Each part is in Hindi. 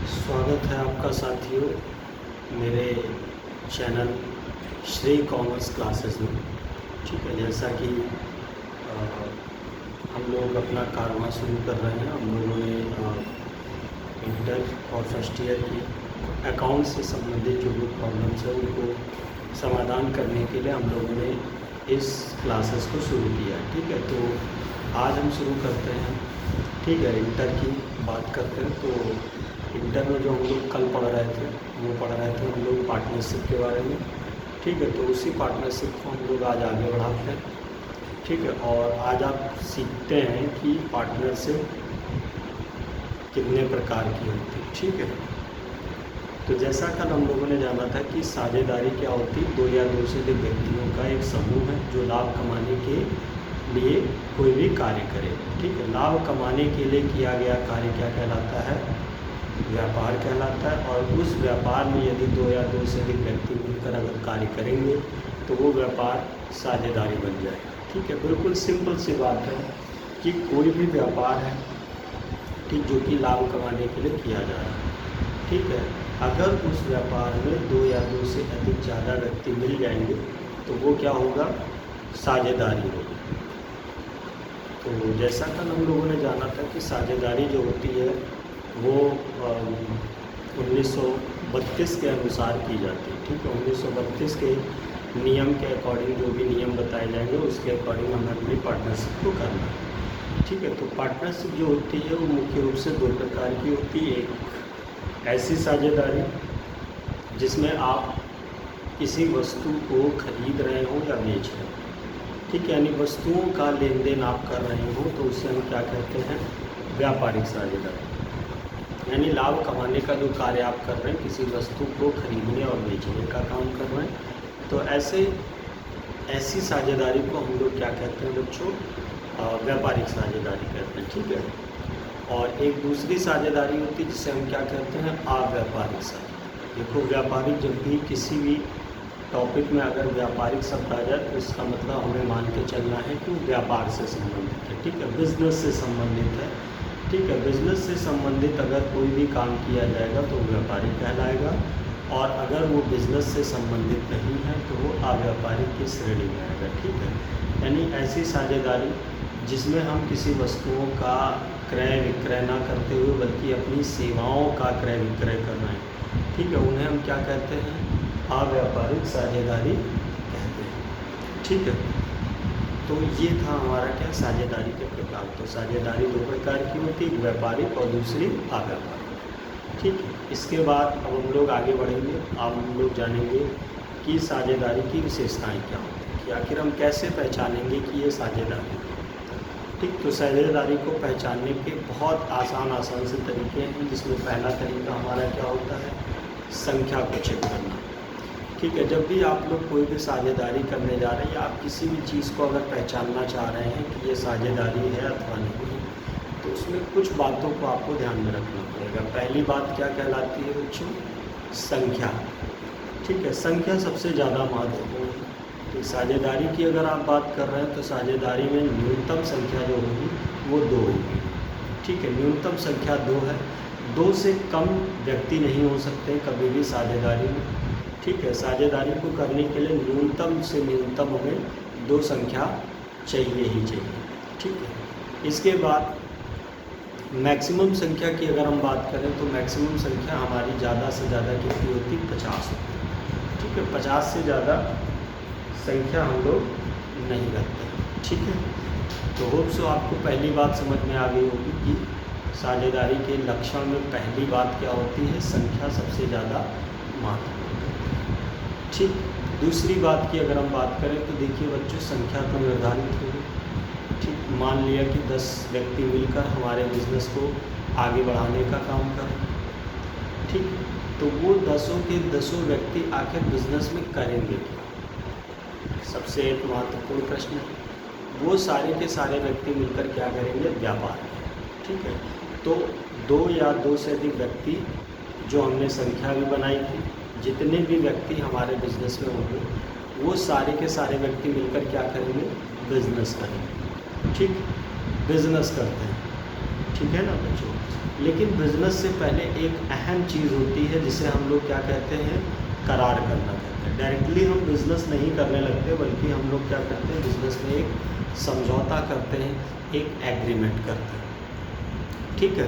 स्वागत है आपका साथियों मेरे चैनल श्री कॉमर्स क्लासेस में। ठीक है, जैसा कि हम लोग अपना कारवां शुरू कर रहे हैं। हम लोगों ने इंटर और फर्स्ट ईयर की अकाउंट से संबंधित जो भी प्रॉब्लम्स है उनको समाधान करने के लिए हम लोगों ने इस क्लासेस को शुरू किया है। ठीक है, तो आज हम शुरू करते हैं। ठीक है, इंटर की बात करते हैं। तो इंटर में जो हम लोग कल पढ़ रहे थे हम लोग पार्टनरशिप के बारे में। ठीक है, तो उसी पार्टनरशिप को हम लोग आज आगे बढ़ाते हैं। ठीक है, और आज आप सीखते हैं कि पार्टनरशिप कितने प्रकार की होती है। ठीक है, तो जैसा कल हम लोगों ने जाना था कि साझेदारी क्या होती है, दो या दो से अधिक व्यक्तियों का एक समूह है जो लाभ कमाने के लिए कोई भी कार्य करे। ठीक है, लाभ कमाने के लिए किया गया कार्य क्या कहलाता है? व्यापार कहलाता है। और उस व्यापार में यदि दो या दो से अधिक व्यक्ति मिलकर अगर कार्य करेंगे तो वो व्यापार साझेदारी बन जाएगा। ठीक है, बिल्कुल सिंपल सी बात है कि कोई भी व्यापार है, ठीक, जो कि लाभ कमाने के लिए किया जा रहा है। ठीक है, अगर उस व्यापार में दो या दो से अधिक ज़्यादा व्यक्ति मिल जाएंगे तो वो क्या होगा? साझेदारी होगी। तो जैसा कल हम लोगों ने जाना था कि साझेदारी जो होती है वो 1932 के अनुसार की जाती है। ठीक है, 1932 के नियम के अकॉर्डिंग जो भी नियम बताए जाएंगे उसके अकॉर्डिंग हमें अपनी पार्टनरशिप को करना है। ठीक है, तो पार्टनरशिप जो होती है वो मुख्य रूप से दो प्रकार की होती है। एक ऐसी साझेदारी जिसमें आप किसी वस्तु को खरीद रहे हो या बेच रहे हो। ठीक है, यानी वस्तुओं का लेन देन आप कर रहे हो तो उसे हम क्या कहते हैं? व्यापारिक साझेदारी। यानी लाभ कमाने का जो कार्य आप कर रहे हैं, किसी वस्तु को खरीदने और बेचने का काम कर रहे हैं, तो ऐसी साझेदारी को हम लोग क्या कहते हैं बच्चों? व्यापारिक साझेदारी कहते हैं। ठीक है, और एक दूसरी साझेदारी होती है जिसे हम क्या कहते हैं? अव्यापारिक साझेदारी। देखो, व्यापारिक जब भी किसी भी टॉपिक में अगर व्यापारिक शब्द आ जाए तो इसका मतलब हमें मान के चलना है कि व्यापार से संबंधित है। ठीक है, बिजनेस से संबंधित है। ठीक है, बिजनेस से संबंधित अगर कोई भी काम किया जाएगा तो व्यापारिक कहलाएगा, और अगर वो बिजनेस से संबंधित नहीं है तो वो अव्यापारिक की श्रेणी में आएगा। ठीक है, यानी ऐसी साझेदारी जिसमें हम किसी वस्तुओं का क्रय विक्रय ना करते हुए बल्कि अपनी सेवाओं का क्रय विक्रय कर रहे हैं। ठीक है, उन्हें हम क्या कहते हैं? अव्यापारिक साझेदारी कहते हैं। ठीक है, तो ये था हमारा क्या? साझेदारी के प्रकार। तो साझेदारी दो प्रकार की होती है, व्यापारिक और दूसरी अव्यापारिक। ठीक है, इसके बाद अब हम लोग आगे बढ़ेंगे। अब हम लोग जानेंगे कि साझेदारी की विशेषताएं क्या होती हैं, कि आखिर हम कैसे पहचानेंगे कि ये साझेदारी है। ठीक, तो साझेदारी को पहचानने के बहुत आसान से तरीके हैं, जिसमें पहला तरीका हमारा क्या होता है? संख्या को चेक करना। ठीक है, जब भी आप लोग कोई भी साझेदारी करने जा रहे हैं या आप किसी भी चीज़ को अगर पहचानना चाह रहे हैं कि ये साझेदारी है अथवा नहीं, तो उसमें कुछ बातों को आपको ध्यान में रखना पड़ेगा। पहली बात क्या कहलाती है बच्चों? संख्या। ठीक है, संख्या सबसे ज़्यादा महत्वपूर्ण है। तो साझेदारी की अगर आप बात कर रहे हैं तो साझेदारी में न्यूनतम संख्या जो होगी वो 2 होगी। ठीक है, न्यूनतम संख्या 2 है। 2 से कम व्यक्ति नहीं हो सकते कभी भी साझेदारी में। ठीक है, साझेदारी को करने के लिए न्यूनतम से न्यूनतम हमें 2 संख्या चाहिए ही चाहिए। ठीक है, इसके बाद मैक्सिमम संख्या की अगर हम बात करें तो मैक्सिमम संख्या हमारी ज़्यादा से ज़्यादा कितनी होती? 50 होती है। ठीक है, 50 से ज़्यादा संख्या हम लोग नहीं रखते। ठीक है, तो होप सो आपको पहली बात समझ में आ गई होगी कि साझेदारी के लक्षण में पहली बात क्या होती है? संख्या सबसे ज़्यादा महत्वपूर्ण है। ठीक, दूसरी बात की अगर हम बात करें तो देखिए बच्चों, संख्या तो निर्धारित होगी। ठीक, मान लिया कि 10 व्यक्ति मिलकर हमारे बिजनेस को आगे बढ़ाने का काम कर रहे हैं। ठीक, तो वो 10 के 10 व्यक्ति आखिर बिजनेस में करेंगे क्या? सबसे एक महत्वपूर्ण प्रश्न है। वो सारे के सारे व्यक्ति मिलकर क्या करेंगे? व्यापार। ठीक है, तो 2 या 2 से अधिक व्यक्ति जो हमने संख्या भी बनाई थी, जितने भी व्यक्ति हमारे बिजनेस में होंगे वो सारे के सारे व्यक्ति मिलकर क्या करेंगे? बिजनेस करेंगे। ठीक, बिजनेस करते हैं। ठीक है ना बच्चों? लेकिन बिज़नेस से पहले एक अहम चीज़ होती है जिसे हम लोग क्या कहते हैं, करार करना कहते हैं। डायरेक्टली हम बिज़नेस नहीं करने लगते, बल्कि हम लोग क्या करते हैं, बिज़नेस में एक समझौता करते हैं, एक एग्रीमेंट करते हैं। ठीक है,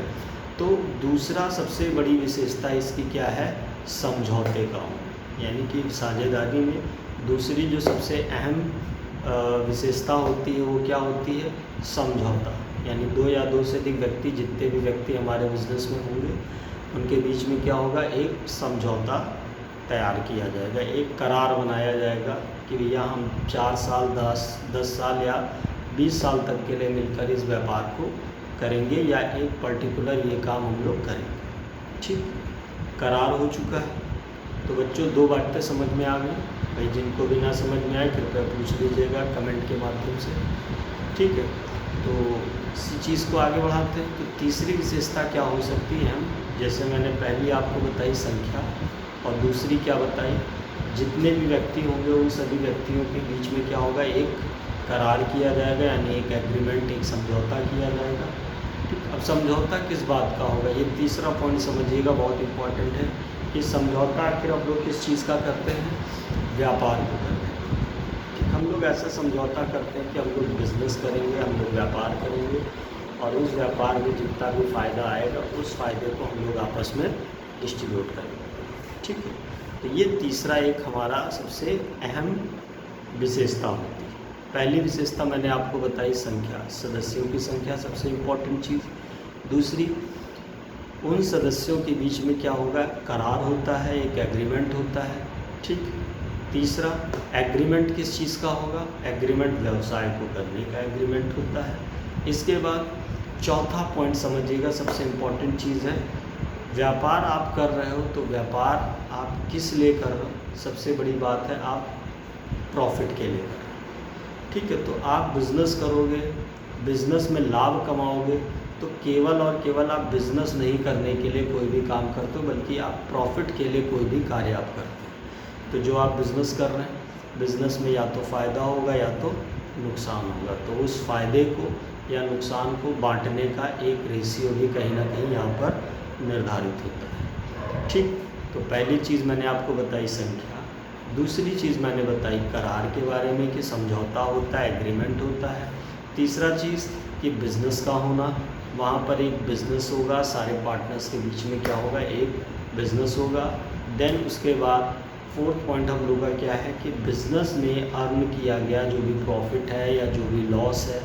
तो दूसरा सबसे बड़ी विशेषता इसकी क्या है, समझौते का होना। यानी कि साझेदारी में दूसरी जो सबसे अहम विशेषता होती है वो क्या होती है, समझौता। यानी दो या दो से अधिक व्यक्ति, जितने भी व्यक्ति हमारे बिज़नेस में होंगे, उनके बीच में क्या होगा, एक समझौता तैयार किया जाएगा, एक करार बनाया जाएगा कि भैया हम 4 साल 10 साल या 20 साल तक के लिए मिलकर इस व्यापार को करेंगे, या एक पर्टिकुलर ये काम हम लोग करेंगे। ठीक, करार हो चुका है। तो बच्चों 2 बातें समझ में आ गई भाई। जिनको भी ना समझ में आए कृपया पूछ लीजिएगा कमेंट के माध्यम से। ठीक है, तो इसी चीज़ को आगे बढ़ाते हैं। तो तीसरी विशेषता क्या हो सकती है, हम जैसे मैंने पहली आपको बताई संख्या, और दूसरी क्या बताई, जितने भी व्यक्ति होंगे उन सभी व्यक्तियों के बीच में क्या होगा, एक करार किया जाएगा, यानी एक एग्रीमेंट, एक समझौता किया जाएगा। ठीक, अब समझौता किस बात का होगा, ये तीसरा पॉइंट समझिएगा, बहुत इंपॉर्टेंट है कि समझौता आखिर हम लोग किस चीज़ का करते हैं, व्यापार को करते हैं। ठीक, हम लोग ऐसा समझौता करते हैं कि हम लोग बिज़नेस करेंगे, हम लोग व्यापार करेंगे, और उस व्यापार में जितना भी फ़ायदा आएगा उस फ़ायदे को हम लोग आपस में डिस्ट्रीब्यूट करेंगे। ठीक है, तो ये तीसरा एक हमारा सबसे अहम विशेषता होती है। पहली विशेषता मैंने आपको बताई संख्या, सदस्यों की संख्या सबसे इम्पोर्टेंट चीज़। दूसरी, उन सदस्यों के बीच में क्या होगा, करार होता है, एक एग्रीमेंट होता है। ठीक, तीसरा, एग्रीमेंट किस चीज़ का होगा, एग्रीमेंट व्यवसाय को करने का एग्रीमेंट होता है। इसके बाद चौथा पॉइंट समझिएगा, सबसे इम्पोर्टेंट चीज़ है, व्यापार आप कर रहे हो तो व्यापार आप किस लिए कर रहे हो, सबसे बड़ी बात है आप प्रॉफिट के लिए कर रहे हो। ठीक है, तो आप बिज़नेस करोगे, बिज़नेस में लाभ कमाओगे, तो केवल और केवल आप बिज़नेस नहीं करने के लिए कोई भी काम करते हो, बल्कि आप प्रॉफिट के लिए कोई भी कार्य आप करते हो। तो जो आप बिज़नेस कर रहे हैं, बिज़नेस में या तो फ़ायदा होगा या तो नुकसान होगा, तो उस फ़ायदे को या नुकसान को बांटने का एक रेशियो भी कहीं ना कहीं यहाँ पर निर्धारित होता है। ठीक, तो पहली चीज़ मैंने आपको बताई संख्या, दूसरी चीज़ मैंने बताई करार के बारे में कि समझौता होता है, एग्रीमेंट होता है। तीसरा चीज़ कि बिज़नेस का होना, वहाँ पर एक बिज़नेस होगा, सारे पार्टनर्स के बीच में क्या होगा, एक बिज़नेस होगा। देन उसके बाद फोर्थ पॉइंट हम लोग का क्या है कि बिज़नेस में अर्न किया गया जो भी प्रॉफिट है या जो भी लॉस है,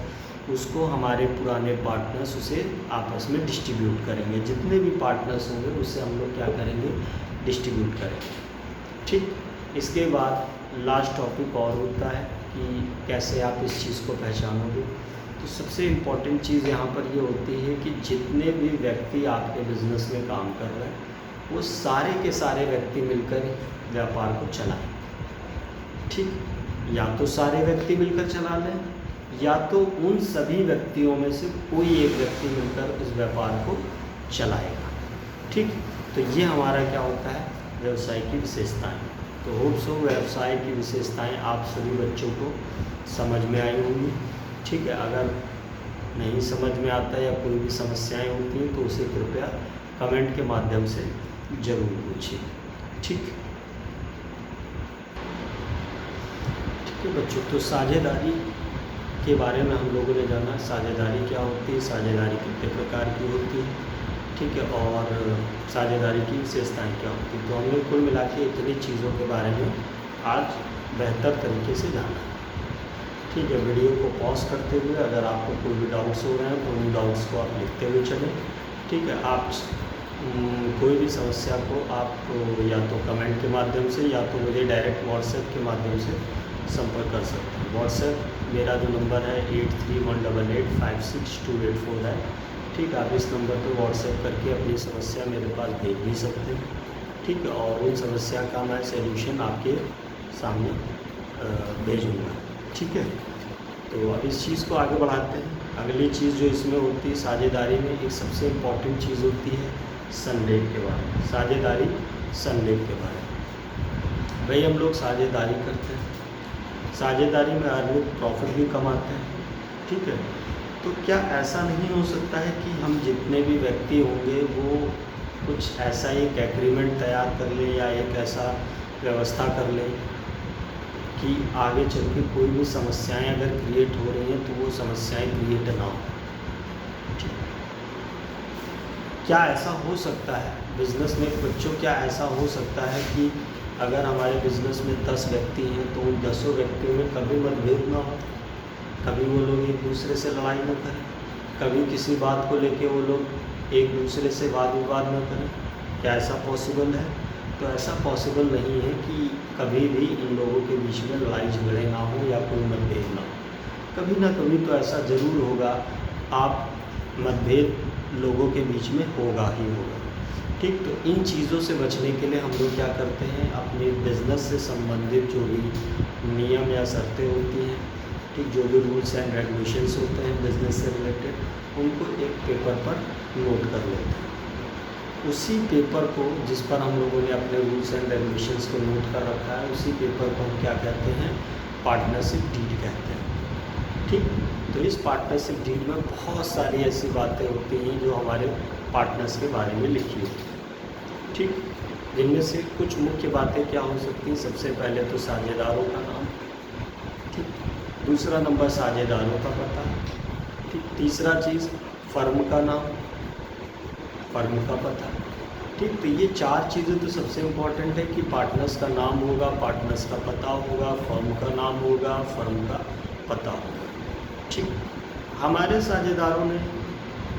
उसको हमारे पुराने पार्टनर्स उसे आपस में डिस्ट्रीब्यूट करेंगे। जितने भी पार्टनर्स होंगे उससे हम लोग क्या करेंगे, डिस्ट्रीब्यूट करेंगे। ठीक, इसके बाद लास्ट टॉपिक और होता है कि कैसे आप इस चीज़ को पहचानोगे। तो सबसे इम्पॉर्टेंट चीज़ यहाँ पर ये होती है कि जितने भी व्यक्ति आपके बिज़नेस में काम कर रहे हैं, वो सारे के सारे व्यक्ति मिलकर व्यापार को चलाएं। ठीक, या तो सारे व्यक्ति मिलकर चला लें, या तो उन सभी व्यक्तियों में से कोई एक व्यक्ति मिलकर इस व्यापार को चलाएगा। ठीक, तो ये हमारा क्या होता है, व्यवसाय की विशेषताएं। तो होप सो व्यवसाय की विशेषताएं आप सभी बच्चों को समझ में आई होंगी। ठीक है, अगर नहीं समझ में आता या कोई भी समस्याएं होती हैं तो उसे कृपया कमेंट के माध्यम से ज़रूर पूछिए। ठीक है बच्चों, तो साझेदारी के बारे में हम लोगों ने जाना, साझेदारी क्या होती है, साझेदारी कितने प्रकार की होती है। ठीक है, और साझेदारी की विशेषताएं क्या होती है। तो हमने कुल मिला के इतनी चीज़ों के बारे में आज बेहतर तरीके से जाना। ठीक है, वीडियो को पॉज करते हुए अगर आपको कोई भी डाउट्स हो रहे हैं तो उन डाउट्स को आप लिखते हुए चलें। ठीक है, आप कोई भी समस्या को आप या तो कमेंट के माध्यम से या तो मुझे डायरेक्ट व्हाट्सएप के माध्यम से संपर्क कर सकते हैं। व्हाट्सएप मेरा जो नंबर है 8318856284 है। ठीक, आप इस नंबर पर व्हाट्सएप करके अपनी समस्या मेरे पास भेज भी सकते हैं। ठीक है, और उन समस्या का मैं सॉल्यूशन आपके सामने भेजूँगा। ठीक है, तो अब इस चीज़ को आगे बढ़ाते हैं। अगली चीज़ जो इसमें होती है साझेदारी में, एक सबसे इम्पॉर्टेंट चीज़ होती है संलेख के बारे में। साझेदारी संलेख के बारे में भाई हम लोग साझेदारी करते हैं, साझेदारी में अर्निंग प्रॉफिट भी कमाते हैं। ठीक है, तो क्या ऐसा नहीं हो सकता है कि हम जितने भी व्यक्ति होंगे वो कुछ ऐसा एक एग्रीमेंट तैयार कर लें या एक ऐसा व्यवस्था कर लें कि आगे चल के कोई भी समस्याएं अगर क्रिएट हो रही हैं तो वो समस्याएं क्रिएट ना हो? क्या ऐसा हो सकता है बिज़नेस में बच्चों? क्या ऐसा हो सकता है कि अगर हमारे बिज़नेस में 10 व्यक्ति हैं तो उन 10 व्यक्तियों में कभी मतभेद ना हो, कभी वो लोग एक दूसरे से लड़ाई ना करें, कभी किसी बात को लेके वो लोग एक दूसरे से वाद विवाद न करें? क्या ऐसा पॉसिबल है? तो ऐसा पॉसिबल नहीं है कि कभी भी इन लोगों के बीच में लड़ाई झगड़े ना हो या कोई मतभेद ना हो। कभी ना कभी तो ऐसा ज़रूर होगा, आप मतभेद लोगों के बीच में होगा ही होगा। ठीक, तो इन चीज़ों से बचने के लिए हम लोग क्या करते हैं, अपने बिज़नेस से संबंधित जो भी नियम या शर्तें होती हैं, ठीक, जो भी रूल्स एंड रेगुलेशंस होते हैं बिज़नेस से रिलेटेड, उनको एक पेपर पर नोट कर लेते हैं। उसी पेपर को, जिस पर हम लोगों ने अपने रूल्स एंड रेगुलेशंस को नोट कर रखा है, उसी पेपर को हम क्या कहते हैं, पार्टनरशिप डीड कहते हैं। ठीक, तो इस पार्टनरशिप डीड में बहुत सारी ऐसी बातें होती हैं जो हमारे पार्टनर्स के बारे में लिखी होती हैं। ठीक, जिनमें से कुछ मुख्य बातें क्या हो सकती हैं? सबसे पहले तो साझेदारों का नाम, ठीक, दूसरा नंबर साझेदारों का पता, ठीक, तीसरा चीज़ फर्म का नाम, फर्म का पता। ठीक, तो ये 4 चीज़ें तो सबसे इम्पॉर्टेंट है कि पार्टनर्स का नाम होगा, पार्टनर्स का पता होगा, फर्म का नाम होगा, फर्म का पता होगा। ठीक, हमारे साझेदारों ने,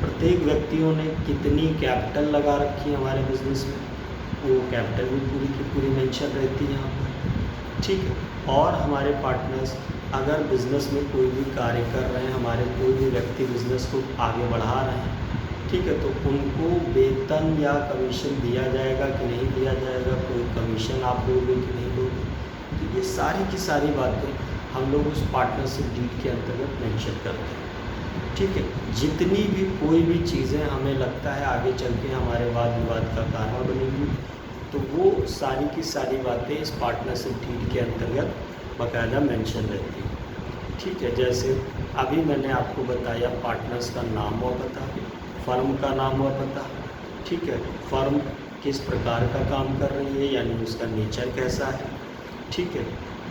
प्रत्येक व्यक्तियों ने कितनी कैपिटल लगा रखी है हमारे बिज़नेस में, वो कैपिटल भी पूरी की पूरी मेंशन रहती है यहाँ पर। ठीक है, और हमारे पार्टनर्स अगर बिज़नेस में कोई भी कार्य कर रहे हैं, हमारे कोई भी व्यक्ति बिज़नेस को आगे बढ़ा रहे हैं, ठीक है, तो उनको वेतन या कमीशन दिया जाएगा कि नहीं दिया जाएगा, कोई कमीशन आप दोगे कि नहीं दोगे, तो ये सारी की सारी बातें हम लोग उस पार्टनरशिप डीड के अंतर्गत मेंशन करते हैं। ठीक है, जितनी भी कोई भी चीज़ें हमें लगता है आगे चल के हमारे वाद विवाद का कारण बनेंगी, तो वो सारी की सारी बातें इस पार्टनरशिप डीड के अंतर्गत बाकायदा मेंशन रहती हैं। ठीक है, जैसे अभी मैंने आपको बताया पार्टनर्स का नाम और पता, फर्म का नाम और पता, ठीक है, फर्म किस प्रकार का काम कर रही है यानी उसका नेचर कैसा है, ठीक है,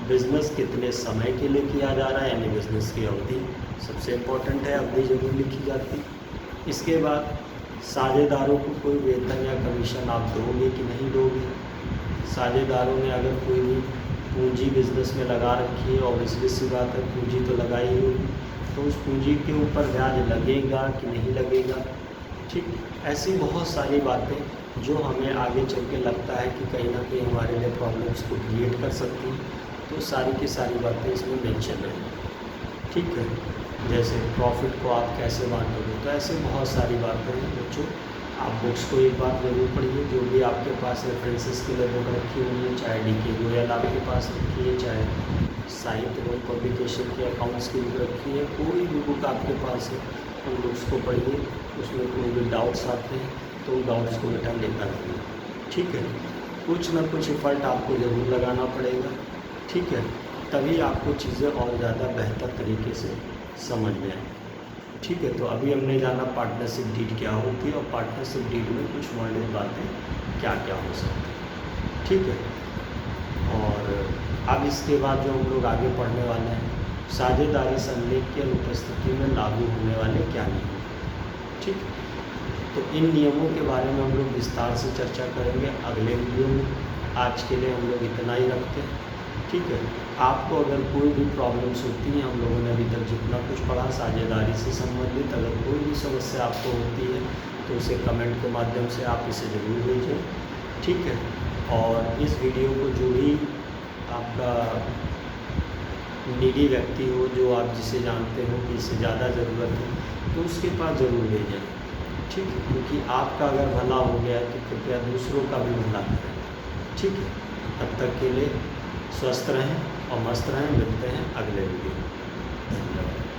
बिज़नेस कितने समय के लिए किया जा रहा है यानी बिज़नेस की अवधि, सबसे इम्पोर्टेंट है, अवधि जरूर लिखी जाती। इसके बाद साझेदारों को कोई वेतन या कमीशन आप दोगे कि नहीं दोगे, साझेदारों ने अगर कोई भी पूंजी बिज़नेस में लगा रखी है, ऑब्वियसली सी बात है पूंजी तो लगाई ही होगी, तो उस पूंजी के ऊपर ब्याज लगेगा कि नहीं लगेगा। ठीक, ऐसी बहुत सारी बातें जो हमें आगे चल के लगता है कि कहीं ना कहीं हमारे लिए प्रॉब्लम्स को क्रिएट कर सकती हैं, तो सारी की सारी बातें इसमें मेंशन रहेंगी। ठीक है, जैसे प्रॉफिट को आप कैसे बांटोगे, तो ऐसे बहुत सारी बातें हैं बच्चों। आप बुक्स को एक बार ज़रूर पढ़िए, जो भी आपके पास रेफरेंसेस के लिए बुक रखी हुई है, चाहे DK गोयल आपके पास रखी है, चाहे साहित्य एवं पब्लिकेशन के अकाउंट्स की बुक रखी है, कोई भी बुक आपके पास है, उन बुक्स को पढ़िए, उसमें कोई भी डाउट्स आते हैं तो उन डाउट्स को बेटा लेकर आइए। ठीक है, कुछ ना कुछ एफर्ट आपको ज़रूर लगाना पड़ेगा, ठीक है, तभी आपको चीज़ें और ज़्यादा बेहतर तरीके से समझ में आए। ठीक है, तो अभी हमने जाना पार्टनरशिप डीड क्या होती है और पार्टनरशिप डीड में कुछ वर्णित बातें क्या क्या हो सकती हैं। ठीक है, और अब इसके बाद जो हम लोग आगे पढ़ने वाले हैं, साझेदारी संलेख की अनुपस्थिति में लागू होने वाले क्या नियम। ठीक, तो इन नियमों के बारे में हम लोग विस्तार से चर्चा करेंगे अगले वीडियो में। आज के लिए हम लोग इतना ही रखते हैं। ठीक है, आपको अगर कोई भी प्रॉब्लम्स होती हैं, हम लोगों ने अभी तक जितना कुछ पढ़ा साझेदारी से संबंधित, अगर कोई भी समस्या आपको होती है तो उसे कमेंट के माध्यम से आप इसे ज़रूर भेजें। ठीक है, और इस वीडियो को जो भी आपका नीडी व्यक्ति हो, जो आप जिसे जानते हो कि इससे ज़्यादा ज़रूरत है, तो उसके पास ज़रूर भेजें। ठीक है, क्योंकि आपका अगर भला हो गया है तो कृपया दूसरों का भी भला करें। ठीक है, तब तक के लिए स्वस्थ रहें और मस्त रहें। मिलते हैं अगले वीडियो में। धन्यवाद।